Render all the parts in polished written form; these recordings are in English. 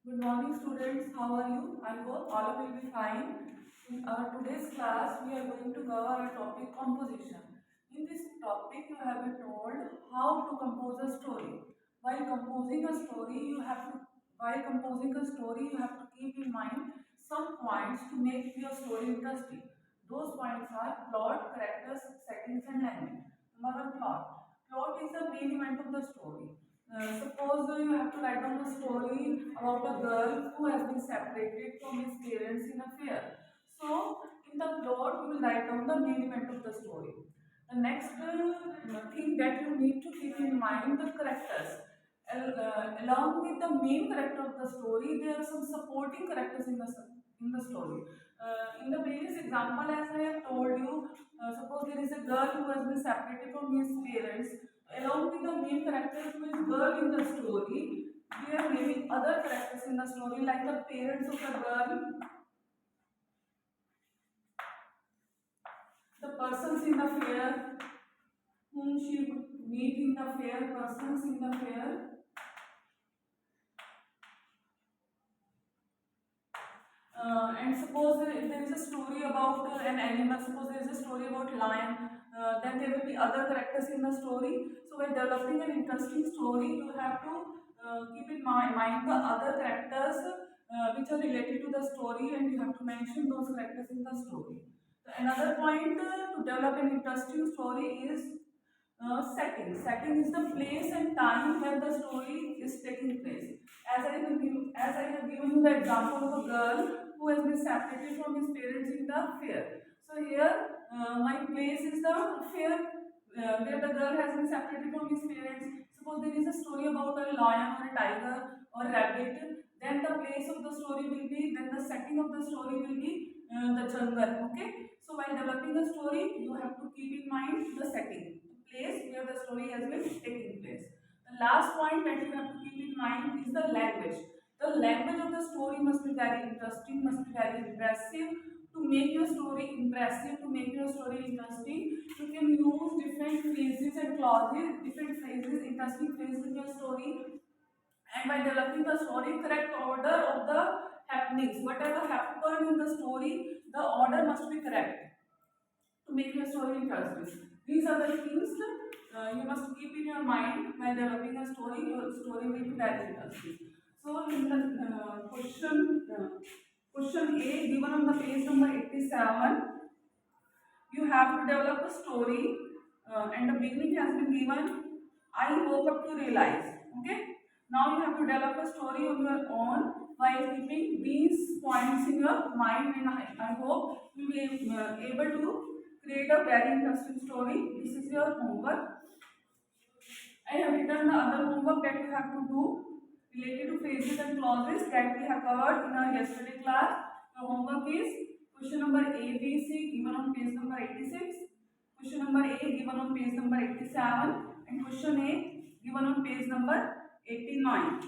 Good morning, students. How are you? I hope all of you will be fine. In our today's class, we are going to cover a topic composition. In this topic, you have been told how to compose a story. While composing a story, you have to keep in mind some points to make your story interesting. Those points are plot, characters, settings, and language. Number one, plot. Plot is the main event of the story. Suppose you have to write down a story about a girl who has been separated from his parents in a fair. So, in the plot, you will write down the main event of the story. The next thing that you need to keep in mind the characters. Along with the main character of the story, there are some supporting characters in the story. In the previous example, as I have told you, suppose there is a girl who has been separated from his parents. Along with the main character who is girl in the story, we are having other characters in the story like the parents of the girl, the persons in the fair, whom she would meet in the fair, persons in the fair, and suppose if there is a story about an animal, suppose there is a story about lion, then there will be other characters in the story. So when developing an interesting story, you have to keep in mind the other characters which are related to the story, and you have to mention those characters in the story. So another point to develop an interesting story is setting. Setting is the place and time where the story is taking place. As I have given you the example of a girl who has been separated from his parents in the fair. So here, my place is the fair where the girl has been separated from his parents. Suppose there is a story about a lion or a tiger or a rabbit, then the place of the story will be, then the setting of the story will be the jungle. Okay. So while developing the story, you have to keep in mind the setting, the place where the story has been taking place. The last point that you have to keep in mind is the language. The language of the story must be very interesting, must be very impressive. To make your story impressive, to make your story interesting, you can use different phrases and clauses, different phrases, interesting phrases in your story. And by developing the story, correct order of the happenings, whatever happened in the story, the order must be correct to make your story interesting. These are the things you must keep in your mind while developing a story. Your story will be very interesting. So, in the question A given on the page number 87, you have to develop a story, and the beginning has been given. I woke up to realize. Okay. Now you have to develop a story of your own while keeping these points in your mind, and I hope you will be able to create a very interesting story. This is your homework. I have written the other homework that you have to do related to phrases and clauses that we have covered in our yesterday class. The homework is question number A, B, C given on page number 86, question number A given on page number 87, and question A given on page number 89.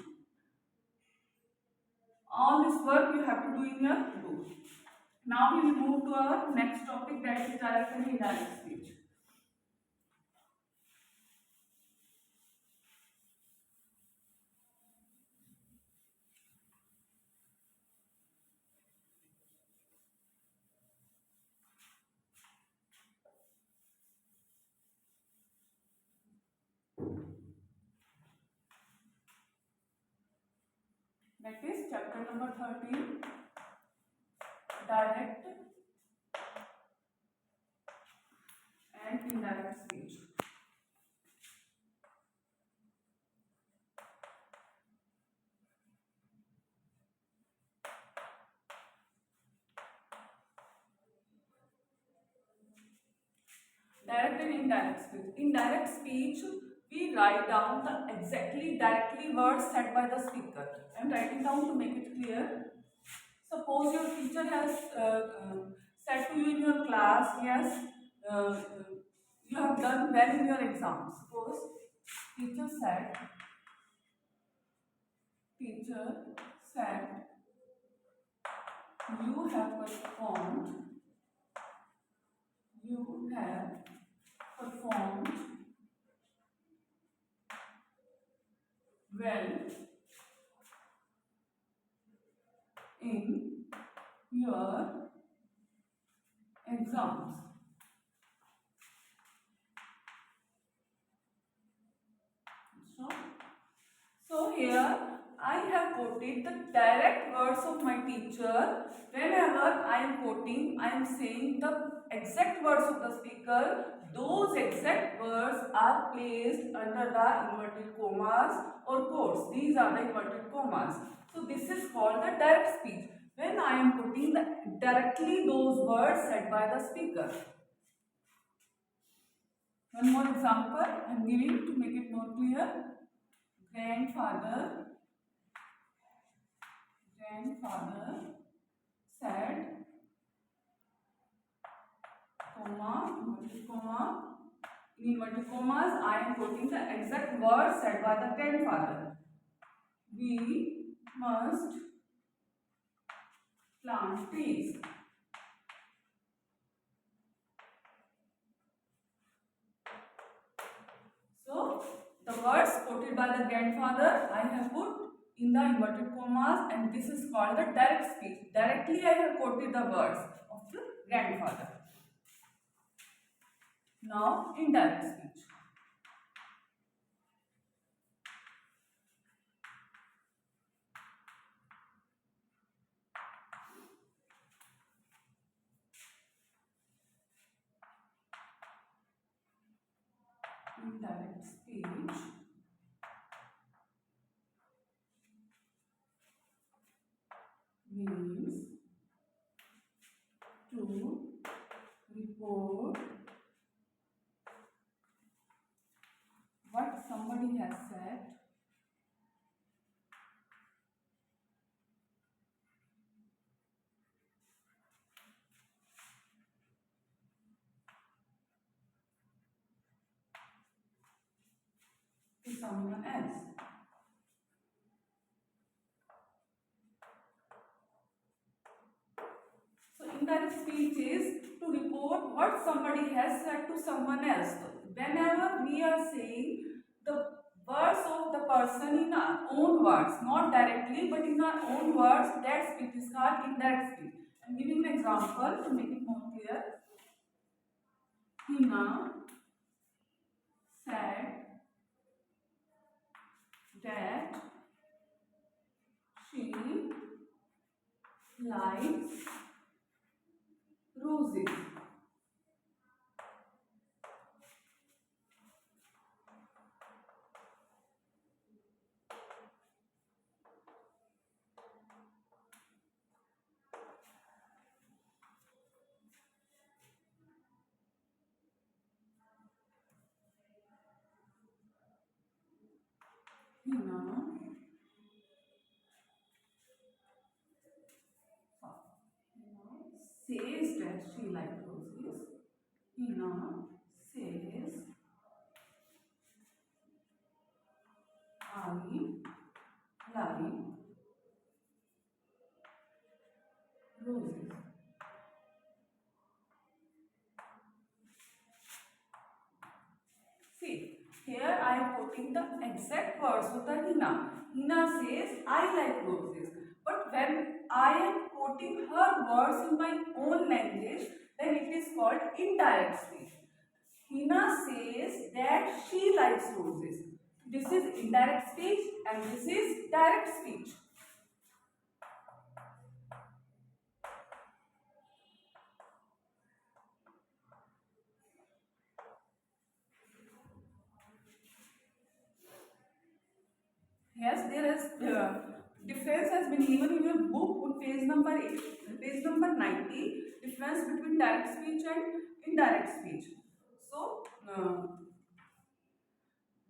All this work you have to do in your book. Now we will move to our next topic, that is direct and indirect speech. That is chapter number 13, direct and indirect speech. Direct and indirect speech. In direct speech, we write down the exactly directly words said by the speaker. I am writing down to make it clear. Suppose your teacher has said to you in your class, yes, you have done well in your exam. Suppose teacher said, teacher said, you have performed, you have performed well in your exams. So here I have quoted the direct words of my teacher. Whenever I am quoting, I am saying the exact words of the speaker. Those exact words are placed under the inverted commas or quotes. These are the inverted commas. So this is called the direct speech. When I am putting directly those words said by the speaker. One more example I am giving to make it more clear. Grandfather said, comma, inverted comma. In inverted commas, I am quoting the exact words said by the grandfather. We must plant trees. So, the words quoted by the grandfather, I have put in the inverted commas, and this is called the direct speech. Directly I have quoted the words of the grandfather. Now, indirect speech. Indirect speech means to report what somebody has said to someone else. So indirect speech is to report what somebody has said to someone else. So whenever we are saying the words of the person in our own words, not directly but in our own words, that speech is called indirect speech. I am giving an example to make it more clear. Hina said that she likes roses. Hina says that she likes roses. Hina says I like roses. See, here I am quoting the exact words of the Hina. Hina says I like roses. But when I am quoting her words in my own language, then it is called indirect speech. Hina says that she likes roses. This is indirect speech and this is direct speech. Yes, there is difference has been given in your book on page number 8, page number 90. Difference between direct speech and indirect speech. So,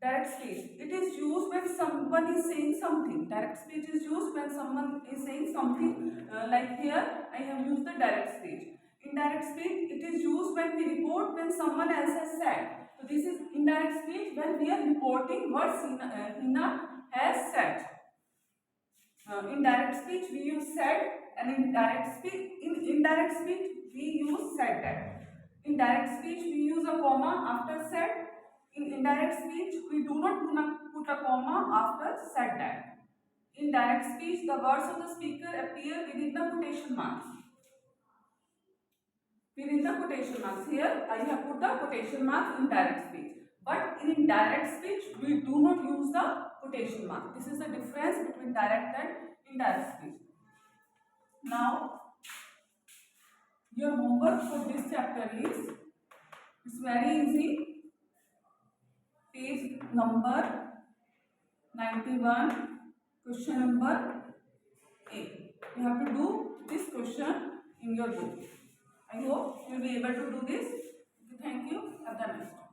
direct speech. It is used when someone is saying something. Direct speech is used when someone is saying something. Like here, I have used the direct speech. Indirect speech, it is used when we report when someone else has said. So this is indirect speech when we are reporting what Hina has said. In direct speech, we use said, and in indirect speech, we use said that. In direct speech, we use a comma after said. In indirect speech, we do not put a comma after said that. In direct speech, the words of the speaker appear within the quotation marks. Within the quotation marks. Here, I have put the quotation marks in direct speech. But in indirect speech, we do not use the quotation mark. This is the difference between direct and indirect speech. Now, your homework for this chapter is, it's very easy. Page number 91, question number 8. You have to do this question in your book. I hope you will be able to do this. Thank you. Have the next.